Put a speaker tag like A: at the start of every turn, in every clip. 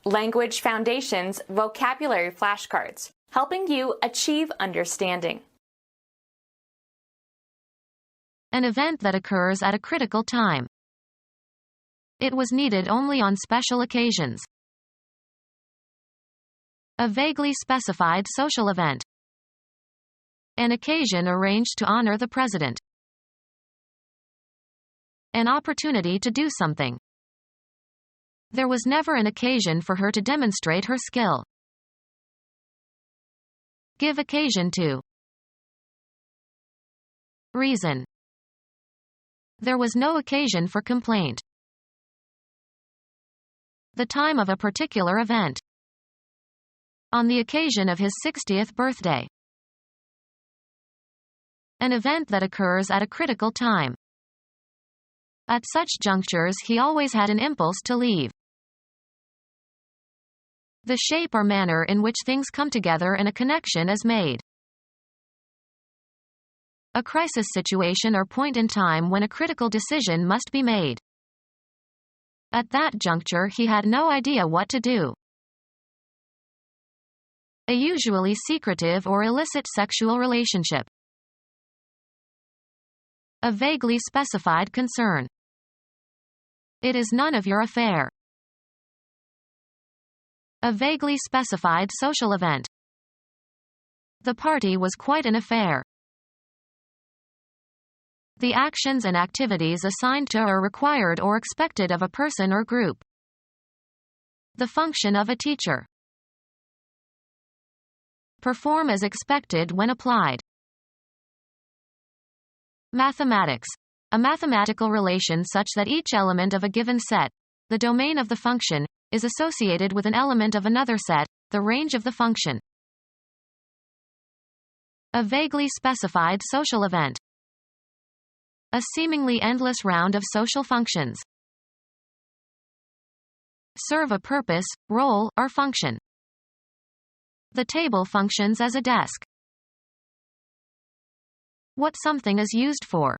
A: Language Foundations Vocabulary Flashcards, helping you achieve understanding.
B: An event that occurs at a critical time. It was needed only on special occasions. A vaguely specified social event. An occasion arranged to honor the president. An opportunity to do something. There was never an occasion for her to demonstrate her skill. Give occasion to. Reason. There was no occasion for complaint. The time of a particular event. On the occasion of his 60th birthday. An event that occurs at a critical time. At such junctures he always had an impulse to leave. The shape or manner in which things come together and a connection is made. A crisis situation or point in time when a critical decision must be made. At that juncture he had no idea what to do. A usually secretive or illicit sexual relationship. A vaguely specified concern. It is none of your affair. A vaguely specified social event. The party was quite an affair. The actions and activities assigned to or required or expected of a person or group. The function of a teacher. Perform as expected when applied. Mathematics. A mathematical relation such that each element of a given set, the domain of the function, is associated with an element of another set, the range of the function. A vaguely specified social event. A seemingly endless round of social functions. Serve a purpose, role, or function. The table functions as a desk. What something is used for.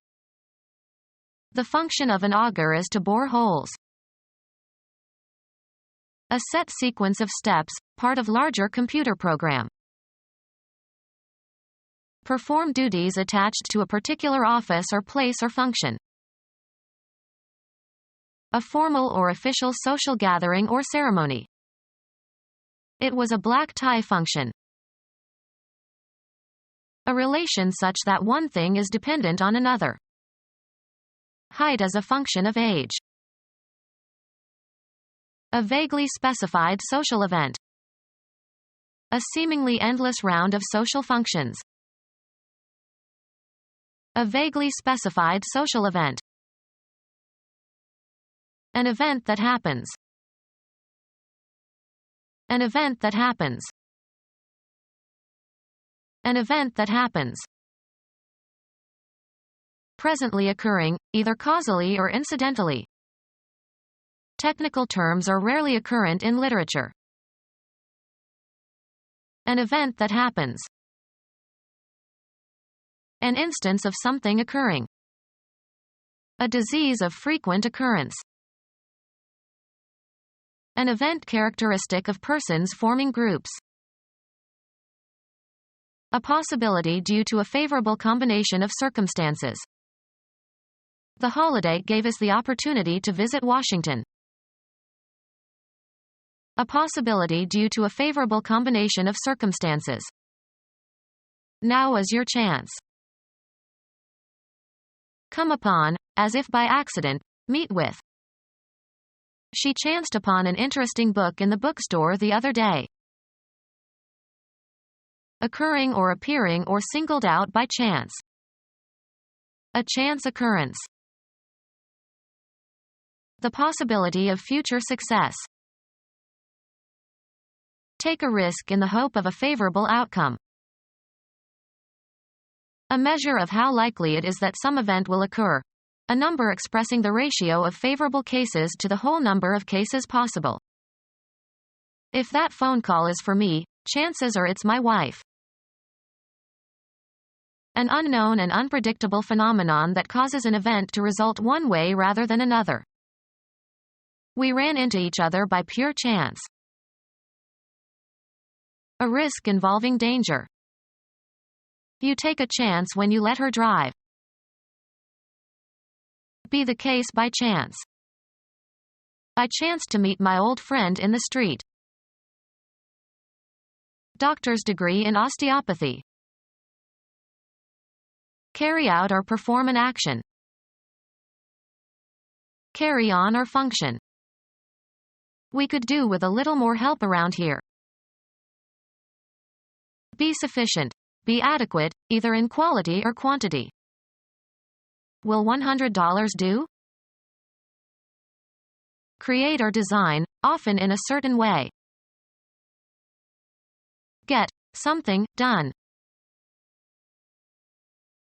B: The function of an auger is to bore holes. A set sequence of steps, part of larger computer program. Perform duties attached to a particular office or place or function. A formal or official social gathering or ceremony. It was a black tie function. A relation such that one thing is dependent on another. Height as a function of age. A vaguely specified social event. A seemingly endless round of social functions. A vaguely specified social event. An event that happens. An event that happens. An event that happens. Presently occurring, either causally or incidentally. Technical terms are rarely occurrent in literature. An event that happens. An instance of something occurring. A disease of frequent occurrence. An event characteristic of persons forming groups. A possibility due to a favorable combination of circumstances. The holiday gave us the opportunity to visit Washington. A possibility due to a favorable combination of circumstances. Now is your chance. Come upon, as if by accident, meet with. She chanced upon an interesting book in the bookstore the other day. Occurring or appearing or singled out by chance. A chance occurrence. The possibility of future success. Take a risk in the hope of a favorable outcome. A measure of how likely it is that some event will occur. A number expressing the ratio of favorable cases to the whole number of cases possible. If that phone call is for me, chances are it's my wife. An unknown and unpredictable phenomenon that causes an event to result one way rather than another. We ran into each other by pure chance. A risk involving danger. You take a chance when you let her drive. Be the case by chance. I chanced to meet my old friend in the street. Doctor's degree in osteopathy. Carry out or perform an action. Carry on or function. We could do with a little more help around here. Be sufficient. Be adequate, either in quality or quantity. Will $100 do? Create or design, often in a certain way. Get something done.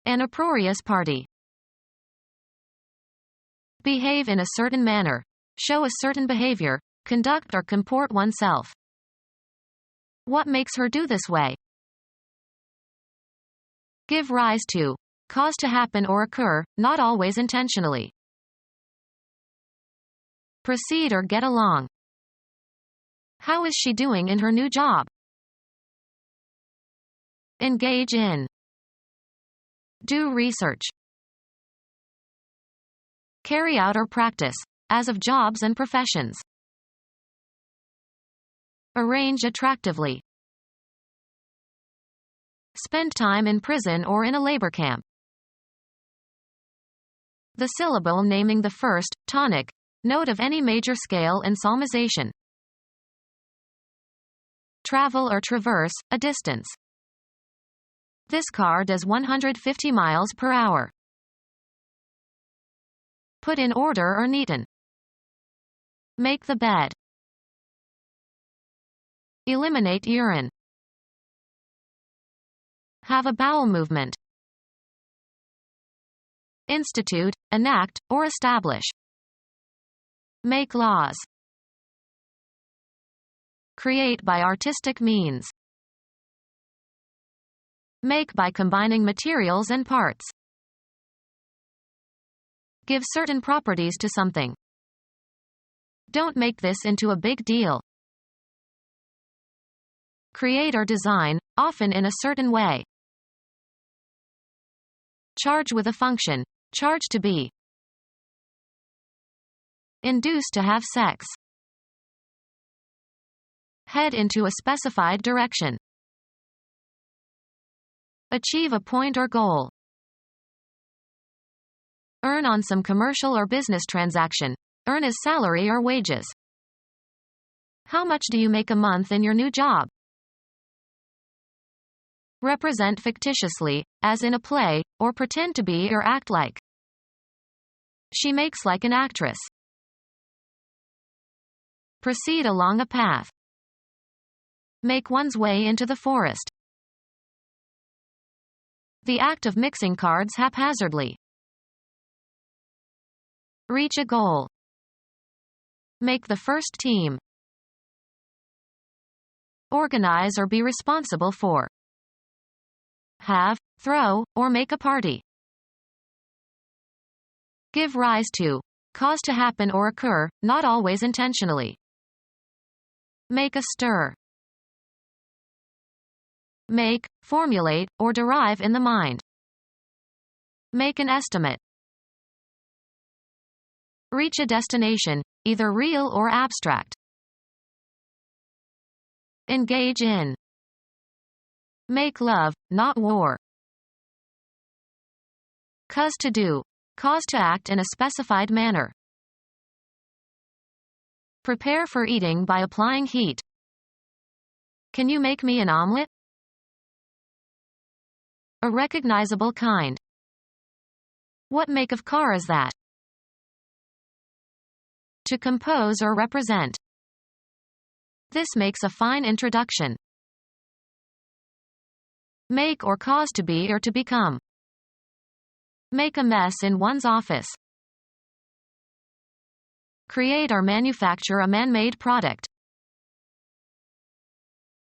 B: An uproarious party. Behave in a certain manner. Show a certain behavior, conduct or comport oneself. What makes her do this way? Give rise to. Cause to happen or occur, not always intentionally. Proceed or get along. How is she doing in her new job? Engage in. Do research. Carry out or practice, as of jobs and professions. Arrange attractively. Spend time in prison or in a labor camp. The syllable naming the first, tonic, note of any major scale in psalmization. Travel or traverse, a distance. This car does 150 miles per hour. Put in order or neaten. Make the bed. Eliminate urine. Have a bowel movement. Institute, enact, or establish. Make laws. Create by artistic means. Make by combining materials and parts. Give certain properties to something. Don't make this into a big deal. Create or design, often in a certain way. Charge with a function. Charge to be. Induce to have sex. Head into a specified direction. Achieve a point or goal. Earn on some commercial or business transaction. Earn as salary or wages. How much do you make a month in your new job? Represent fictitiously, as in a play, or pretend to be or act like. She makes like an actress. Proceed along a path. Make one's way into the forest. The act of mixing cards haphazardly. Reach a goal. Make the first team. Organize or be responsible for. Have, throw, or make a party. Give rise to. Cause to happen or occur, not always intentionally. Make a stir. Make, formulate, or derive in the mind. Make an estimate. Reach a destination, either real or abstract. Engage in. Make love, not war. Cause to do. Cause to act in a specified manner. Prepare for eating by applying heat. Can you make me an omelet? A recognizable kind. What make of car is that? To compose or represent. This makes a fine introduction. Make or cause to be or to become. Make a mess in one's office. Create or manufacture a man-made product.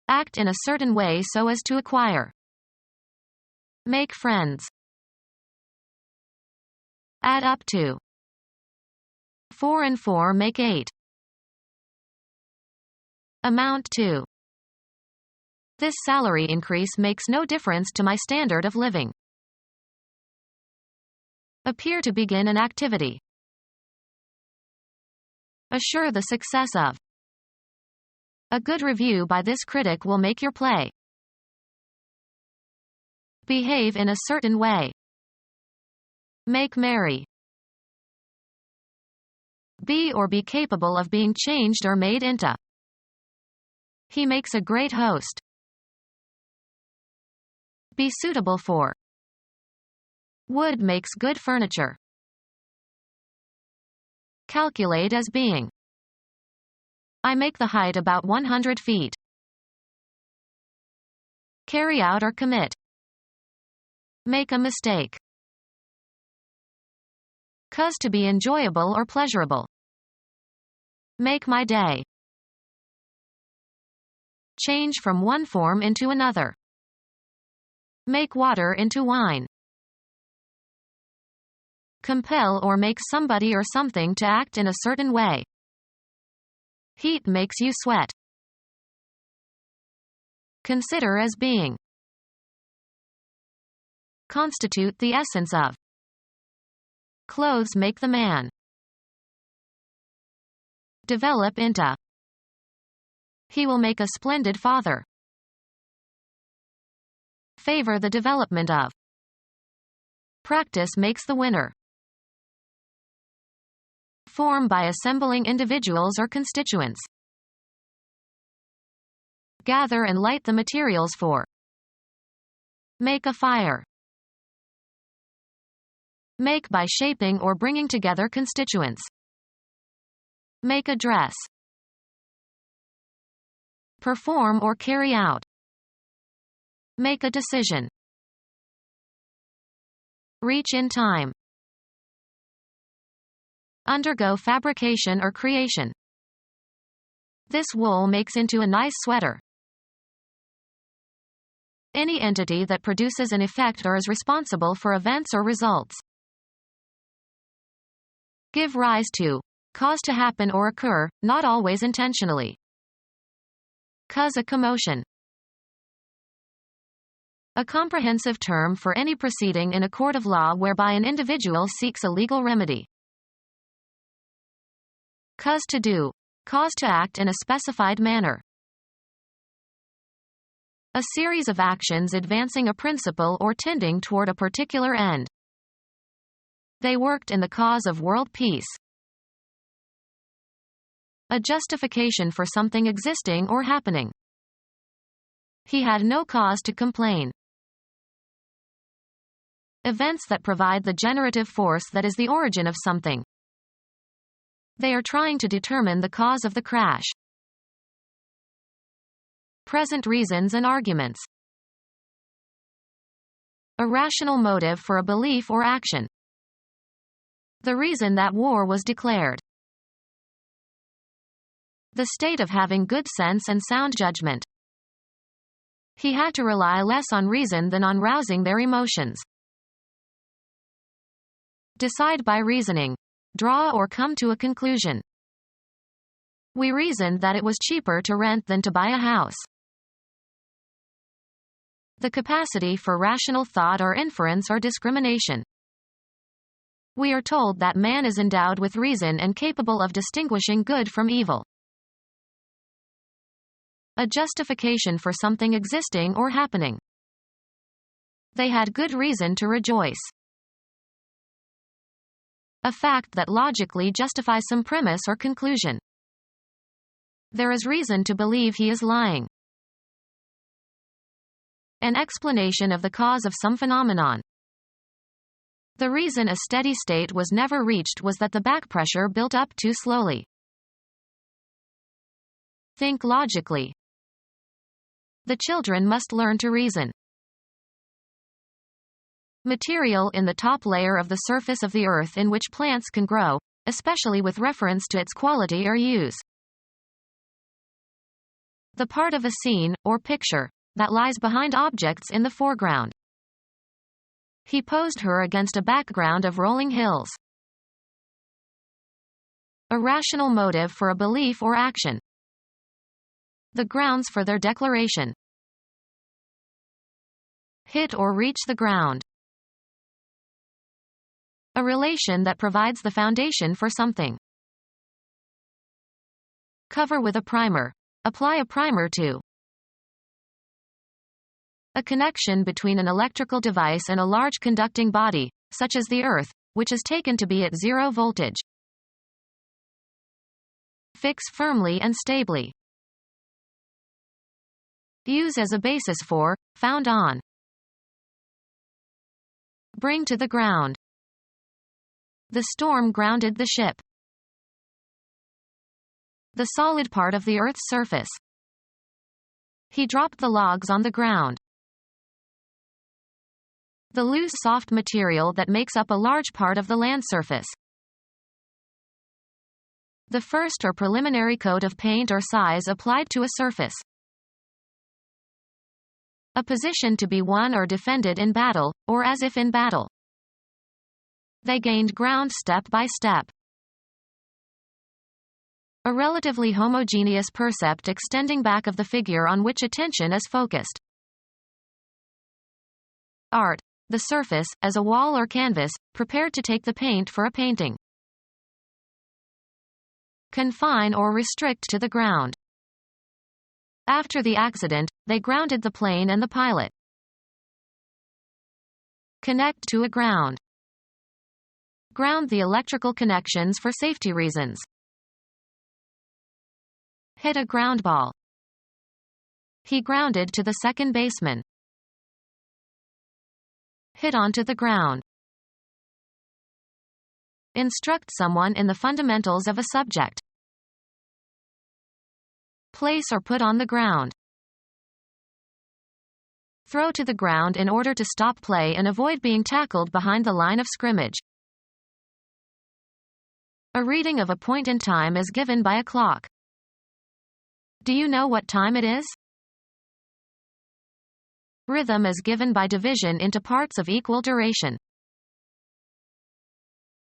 B: Act in a certain way so as to acquire. Make friends. Add up to. 4 and 4 make 8. Amount to. This salary increase makes no difference to my standard of living. Appear to begin an activity. Assure the success of. A good review by this critic will make your play. Behave in a certain way. Make merry. Be or be capable of being changed or made into. He makes a great host. Be suitable for. Wood makes good furniture. Calculate as being. I make the height about 100 feet. Carry out or commit. Make a mistake. Cause to be enjoyable or pleasurable. Make my day. Change from one form into another. Make water into wine. Compel or make somebody or something to act in a certain way. Heat makes you sweat. Consider as being. Constitute the essence of. Clothes make the man. Develop into. He will make a splendid father. Favor the development of. Practice makes the winner. Form by assembling individuals or constituents. Gather and light the materials for. Make a fire. Make by shaping or bringing together constituents. Make a dress. Perform or carry out. Make a decision. Reach in time. Undergo fabrication or creation. This wool makes into a nice sweater. Any entity that produces an effect or is responsible for events or results. Give rise to. Cause to happen or occur, not always intentionally. Cause a commotion. A comprehensive term for any proceeding in a court of law whereby an individual seeks a legal remedy. Cause to do. Cause to act in a specified manner. A series of actions advancing a principle or tending toward a particular end. They worked in the cause of world peace. A justification for something existing or happening. He had no cause to complain. Events that provide the generative force that is the origin of something. They are trying to determine the cause of the crash. Present reasons and arguments. A rational motive for a belief or action. The reason that war was declared. The state of having good sense and sound judgment. He had to rely less on reason than on rousing their emotions. Decide by reasoning. Draw or come to a conclusion. We reasoned that it was cheaper to rent than to buy a house. The capacity for rational thought or inference or discrimination. We are told that man is endowed with reason and capable of distinguishing good from evil. A justification for something existing or happening. They had good reason to rejoice. A fact that logically justifies some premise or conclusion. There is reason to believe he is lying. An explanation of the cause of some phenomenon. The reason a steady state was never reached was that the back pressure built up too slowly. Think logically. The children must learn to reason. Material in the top layer of the surface of the earth in which plants can grow, especially with reference to its quality or use. The part of a scene, or picture, that lies behind objects in the foreground. He posed her against a background of rolling hills. A rational motive for a belief or action. The grounds for their declaration. Hit or reach the ground. A relation that provides the foundation for something. Cover with a primer. Apply a primer to. A connection between an electrical device and a large conducting body, such as the Earth, which is taken to be at zero voltage. Fix firmly and stably. Use as a basis for, found on. Bring to the ground. The storm grounded the ship. The solid part of the Earth's surface. He dropped the logs on the ground. The loose soft material that makes up a large part of the land surface. The first or preliminary coat of paint or size applied to a surface. A position to be won or defended in battle, or as if in battle. They gained ground step by step. A relatively homogeneous percept extending back of the figure on which attention is focused. Art. The surface, as a wall or canvas, prepared to take the paint for a painting. Confine or restrict to the ground. After the accident, they grounded the plane and the pilot. Connect to a ground. Ground the electrical connections for safety reasons. Hit a ground ball. He grounded to the second baseman. Hit onto the ground. Instruct someone in the fundamentals of a subject. Place or put on the ground. Throw to the ground in order to stop play and avoid being tackled behind the line of scrimmage. A reading of a point in time is given by a clock. Do you know what time it is? Rhythm is given by division into parts of equal duration.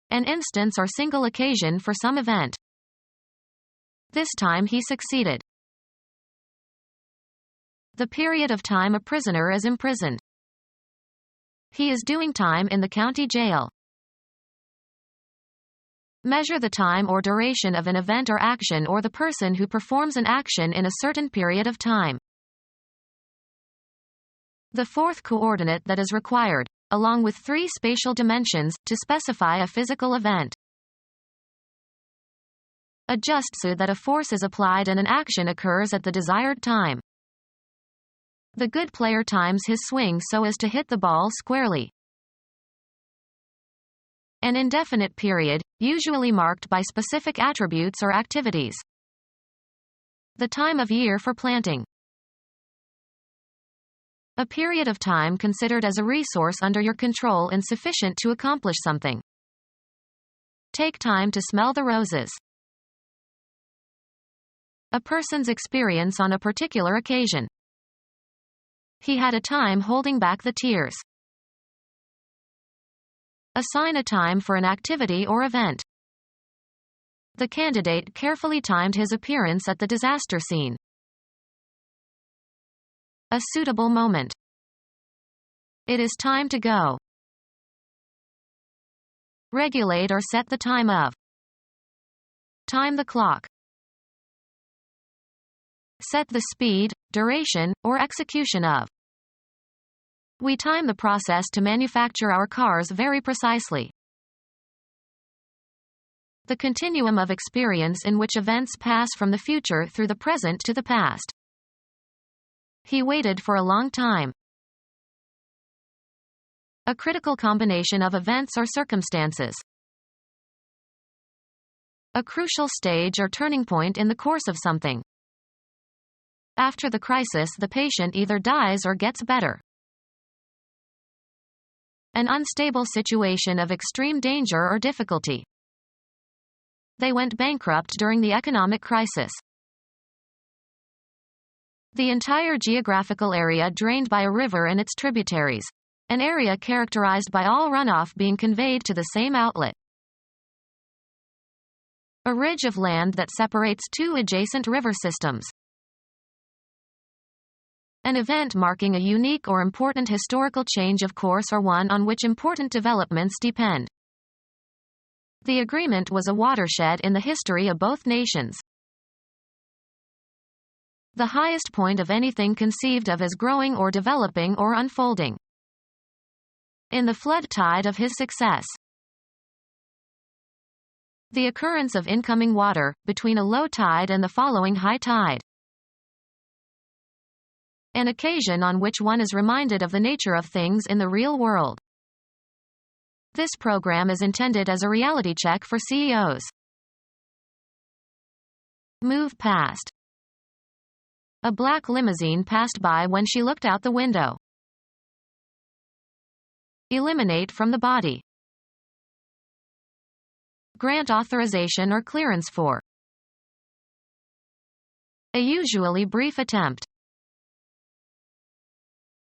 B: An instance or single occasion for some event. This time he succeeded. The period of time a prisoner is imprisoned. He is doing time in the county jail. Measure the time or duration of an event or action or the person who performs an action in a certain period of time. The fourth coordinate that is required, along with 3 spatial dimensions, to specify a physical event. Adjust so that a force is applied and an action occurs at the desired time. The good player times his swing so as to hit the ball squarely. An indefinite period, usually marked by specific attributes or activities. The time of year for planting. A period of time considered as a resource under your control and sufficient to accomplish something. Take time to smell the roses. A person's experience on a particular occasion. He had a time holding back the tears. Assign a time for an activity or event. The candidate carefully timed his appearance at the disaster scene. A suitable moment. It is time to go. Regulate or set the time of. Time the clock. Set the speed, duration, or execution of. We time the process to manufacture our cars very precisely. The continuum of experience in which events pass from the future through the present to the past. He waited for a long time. A critical combination of events or circumstances. A crucial stage or turning point in the course of something. After the crisis, the patient either dies or gets better. An unstable situation of extreme danger or difficulty. They went bankrupt during the economic crisis. The entire geographical area drained by a river and its tributaries. An area characterized by all runoff being conveyed to the same outlet. A ridge of land that separates 2 adjacent river systems. An event marking a unique or important historical change of course or one on which important developments depend. The agreement was a watershed in the history of both nations. The highest point of anything conceived of as growing or developing or unfolding. In the flood tide of his success. The occurrence of incoming water, between a low tide and the following high tide. An occasion on which one is reminded of the nature of things in the real world. This program is intended as a reality check for CEOs. Move past. A black limousine passed by when she looked out the window. Eliminate from the body. Grant authorization or clearance for. A usually brief attempt.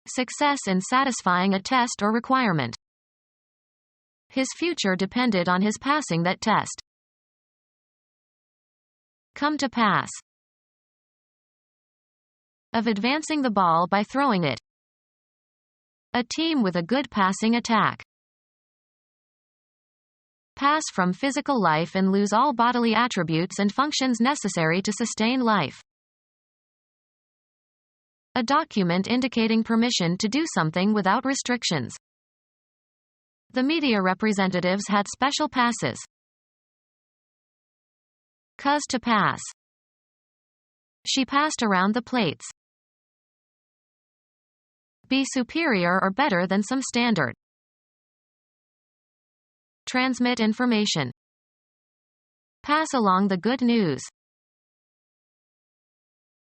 B: Success in satisfying a test or requirement. His future depended on his passing that test. Come to pass. Of advancing the ball by throwing it. A team with a good passing attack. Pass from physical life and lose all bodily attributes and functions necessary to sustain life. A document indicating permission to do something without restrictions. The media representatives had special passes. Cuz to pass. She passed around the plates. Be superior or better than some standard. Transmit information. Pass along the good news.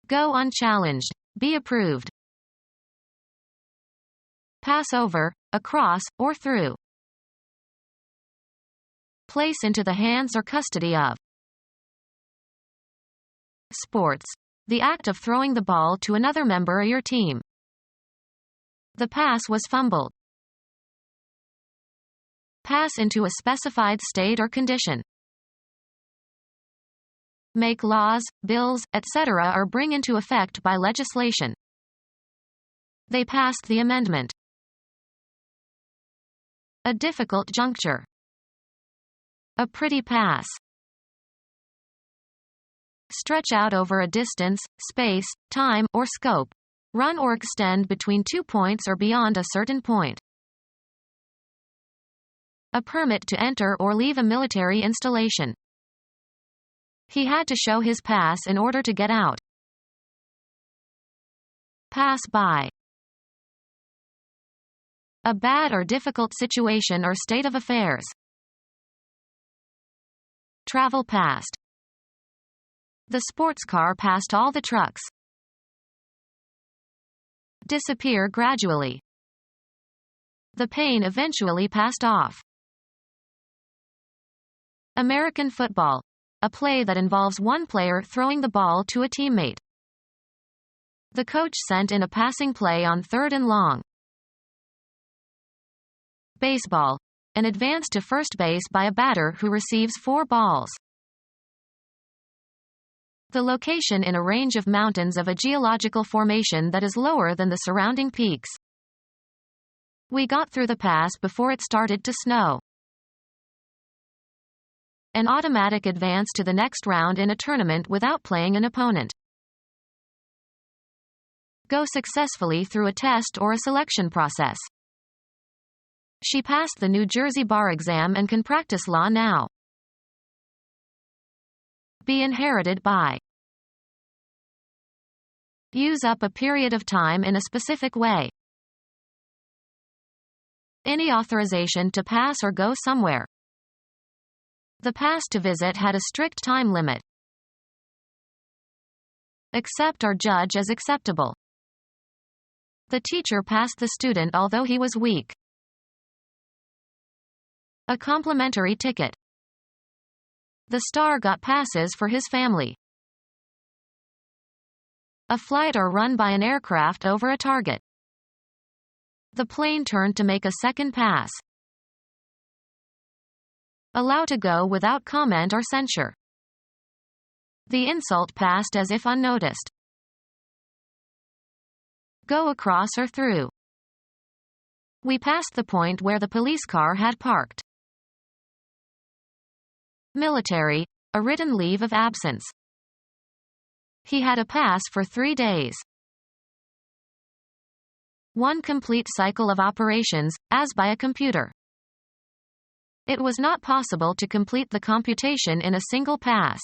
B: Go unchallenged. Be approved. Pass over, across, or through. Place into the hands or custody of. Sports. The act of throwing the ball to another member of your team. The pass was fumbled. Pass into a specified state or condition. Make laws, bills, etc. or bring into effect by legislation. They passed the amendment. A difficult juncture. A pretty pass. Stretch out over a distance, space, time, or scope. Run or extend between 2 points or beyond a certain point. A permit to enter or leave a military installation. He had to show his pass in order to get out. Pass by. A bad or difficult situation or state of affairs. Travel past. The sports car passed all the trucks. Disappear gradually. The pain eventually passed off. American football. A play that involves one player throwing the ball to a teammate. The coach sent in a passing play on 3rd and long. Baseball. An advance to first base by a batter who receives 4 balls. The location in a range of mountains of a geological formation that is lower than the surrounding peaks. We got through the pass before it started to snow. An automatic advance to the next round in a tournament without playing an opponent. Go successfully through a test or a selection process. She passed the New Jersey bar exam and can practice law now. Be inherited by. Use up a period of time in a specific way. Any authorization to pass or go somewhere. The pass to visit had a strict time limit. Accept or judge as acceptable. The teacher passed the student although he was weak. A complimentary ticket. The star got passes for his family. A flight or run by an aircraft over a target. The plane turned to make a second pass. Allow to go without comment or censure. The insult passed as if unnoticed. Go across or through. We passed the point where the police car had parked. Military, a written leave of absence. He had a pass for 3 days. One complete cycle of operations, as by a computer. It was not possible to complete the computation in a single pass.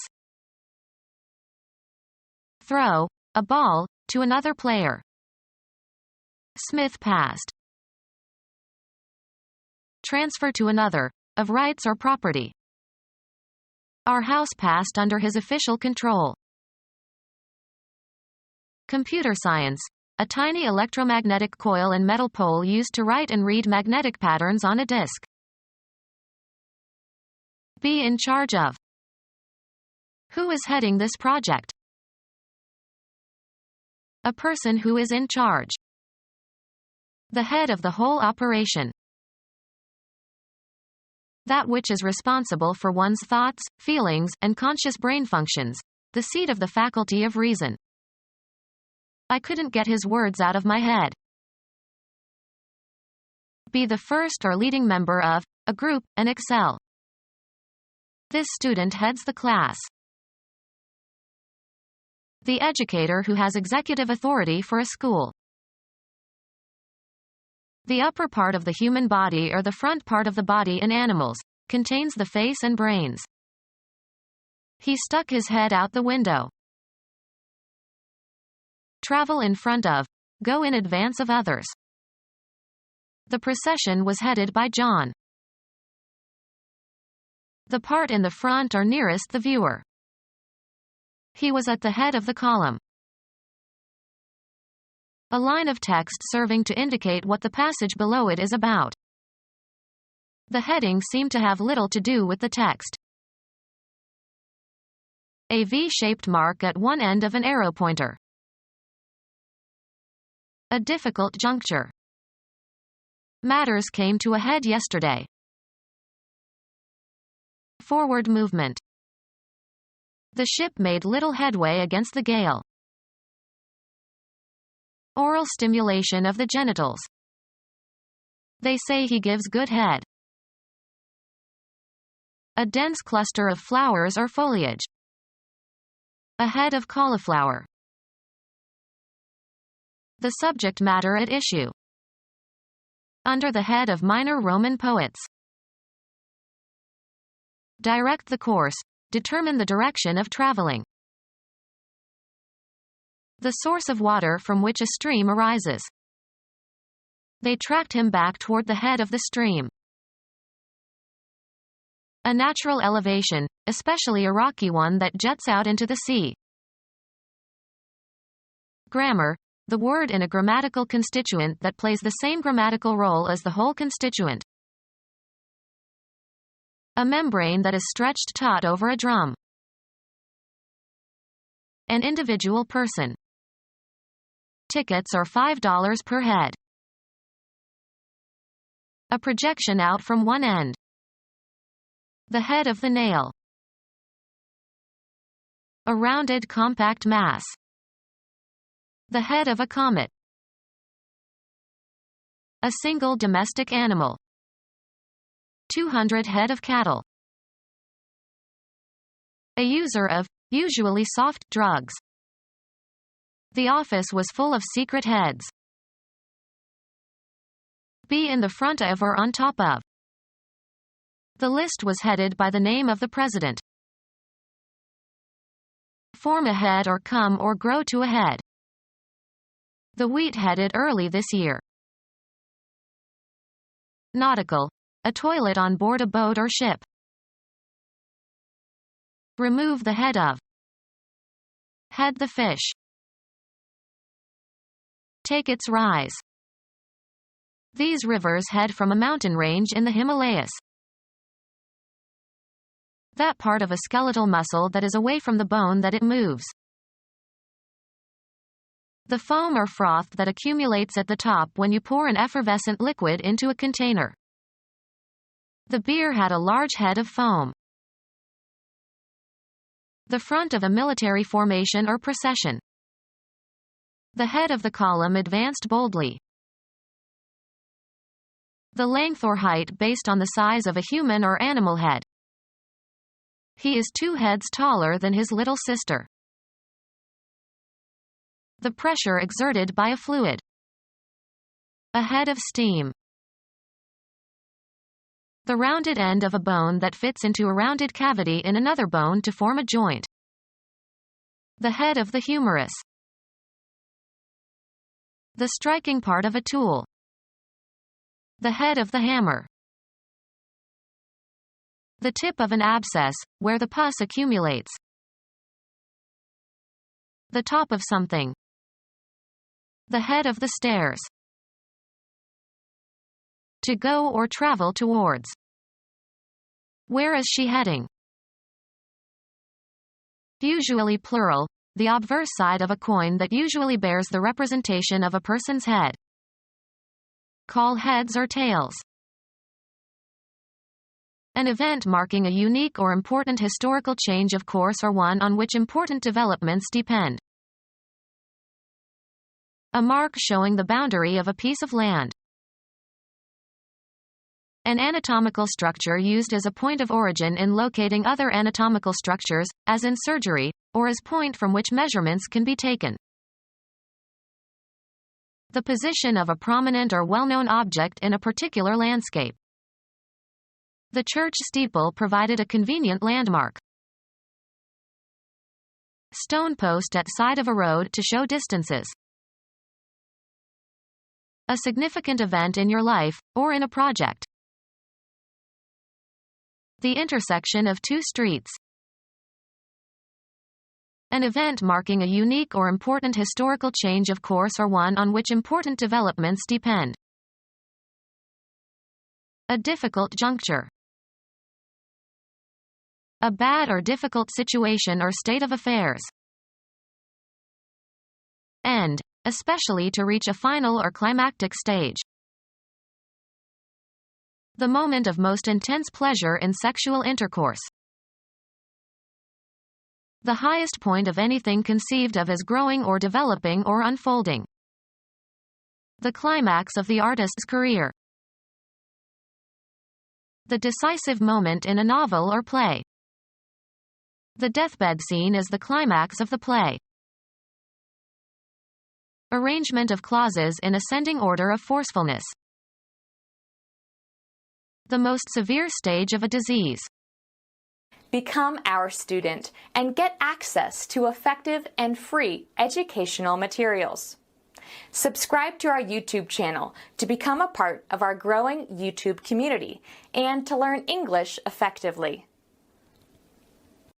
B: Throw a ball to another player. Smith passed. Transfer to another, of rights or property. Our house passed under his official control. Computer science, a tiny electromagnetic coil and metal pole used to write and read magnetic patterns on a disk. Be in charge of. Who is heading this project? A person who is in charge. The head of the whole operation. That which is responsible for one's thoughts, feelings, and conscious brain functions, the seat of the faculty of reason. I couldn't get his words out of my head. Be the first or leading member of a group and excel. This student heads the class. The educator who has executive authority for a school. The upper part of the human body or the front part of the body in animals contains the face and brains. He stuck his head out the window. Travel in front of, go in advance of others. The procession was headed by John. The part in the front or nearest the viewer. He was at the head of the column. A line of text serving to indicate what the passage below it is about. The heading seemed to have little to do with the text. A V-shaped mark at one end of an arrow pointer. A difficult juncture. Matters came to a head yesterday. Forward movement. The ship made little headway against the gale. Oral stimulation of the genitals. They say he gives good head. A dense cluster of flowers or foliage. A head of cauliflower. The subject matter at issue. Under the head of minor Roman poets. Direct the course, determine the direction of traveling. The source of water from which a stream arises. They tracked him back toward the head of the stream. A natural elevation, especially a rocky one that juts out into the sea. Grammar, the word in a grammatical constituent that plays the same grammatical role as the whole constituent. A membrane that is stretched taut over a drum. An individual person. Tickets are $5 per head. A projection out from one end. The head of the nail. A rounded compact mass. The head of a comet. A single domestic animal. 200 head of cattle. A user of, usually soft, drugs. The office was full of secret heads. Be in the front of or on top of. The list was headed by the name of the president. Form a head or come or grow to a head. The wheat headed early this year. Nautical, a toilet on board a boat or ship. Remove the head of. Head the fish. Take its rise. These rivers head from a mountain range in the Himalayas. That part of a skeletal muscle that is away from the bone that it moves. The foam or froth that accumulates at the top when you pour an effervescent liquid into a container. The beer had a large head of foam. The front of a military formation or procession. The head of the column advanced boldly. The length or height based on the size of a human or animal head. He is 2 heads taller than his little sister. The pressure exerted by a fluid. A head of steam. The rounded end of a bone that fits into a rounded cavity in another bone to form a joint. The head of the humerus. The striking part of a tool. The head of the hammer. The tip of an abscess, where the pus accumulates. The top of something. The head of the stairs. To go or travel towards. Where is she heading? Usually plural, the obverse side of a coin that usually bears the representation of a person's head. Call heads or tails. An event marking a unique or important historical change of course or one on which important developments depend. A mark showing the boundary of a piece of land. An anatomical structure used as a point of origin in locating other anatomical structures, as in surgery, or as point from which measurements can be taken. The position of a prominent or well-known object in a particular landscape. The church steeple provided a convenient landmark. Stone post at side of a road to show distances. A significant event in your life, or in a project. The intersection of 2 streets. An event marking a unique or important historical change of course or one on which important developments depend. A difficult juncture. A bad or difficult situation or state of affairs. End, especially to reach a final or climactic stage. The moment of most intense pleasure in sexual intercourse. The highest point of anything conceived of as growing or developing or unfolding. The climax of the artist's career. The decisive moment in a novel or play. The deathbed scene is the climax of the play. Arrangement of clauses in ascending order of forcefulness. The most severe stage of a disease.
A: Become our student and get access to effective and free educational materials. Subscribe to our YouTube channel to become a part of our growing YouTube community and to learn English effectively.